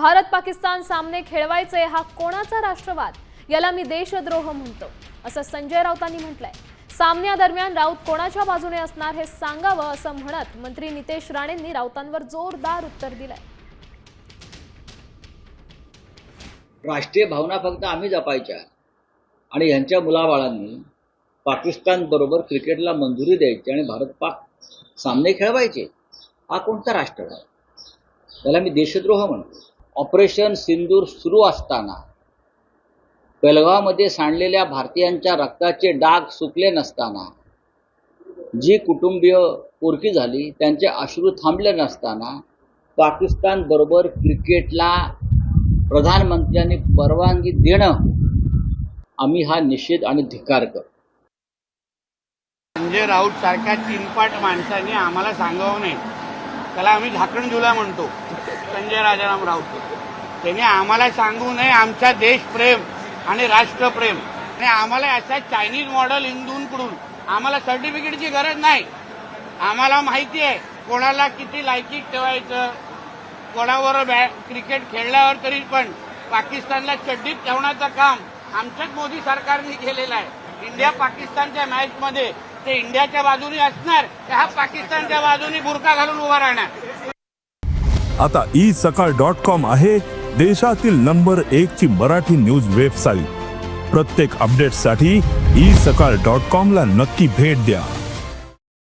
भारत पाकिस्तान सामने खेळवायचे हा कोणाचा राष्ट्रवाद, याला मी देशद्रोह म्हणतो, असं संजय राऊतांनी म्हटलंय। सामन्यादरम्यान राऊत कोणाच्या बाजूने असणार हे सांगावं असं म्हणत मंत्री नितेश राणेंनी राऊतांवर जोरदार उत्तर दिलंय। राष्ट्रीय भावना फक्त आम्ही जपायच्या आणि यांच्या मुलाबाळांनी पाकिस्तान बरोबर क्रिकेटला मंजुरी द्यायची आणि भारत पाक सामने खेळवायचे, हा कोणता राष्ट्रवाद? त्याला मी देशद्रोह म्हणतो। ऑपरेशन सिंदूर सुरू असताना बेलगावमध्ये सांडलेल्या भारतीयांच्या रक्ताचे डाग सुकले नसताना, जी कुटुंबीय पोरकी झाली त्यांचे अश्रू थांबले नसताना पाकिस्तान बरोबर क्रिकेटला प्रधानमंत्र्यांनी परवानगी देणं, आम्ही हा निषेध आणि धिक्कार करतो। संजय राऊत सारख्या चिनपाट माणसाने आम्हाला सांगावं नाही, त्याला आम्ही झाकणझुला म्हणतो। संजय राजाराम राऊत त्यांनी आम्हाला सांगू नये आमचा देशप्रेम आणि राष्ट्रप्रेम, आणि आम्हाला अशा चायनीज मॉडेल हिंदूंकडून आम्हाला सर्टिफिकेटची गरज नाही। आम्हाला माहिती आहे कोणाला किती लायकीत ठेवायचं, कोणावर क्रिकेट खेळल्यावर तरी पण पाकिस्तानला चड्डीत ठेवण्याचं काम आमच्याच मोदी सरकारने केलेलं आहे। इंडिया पाकिस्तानच्या मॅचमध्ये ते इंडियाच्या बाजूने असणार, हा पाकिस्तानच्या बाजूने बुरका घालून उभा राहणार। आता isakal.com आहे देशातील नंबर 1 ची मराठी न्यूज वेबसाईट। प्रत्येक अपडेटसाठी isakal.com ला नक्की भेट द्या।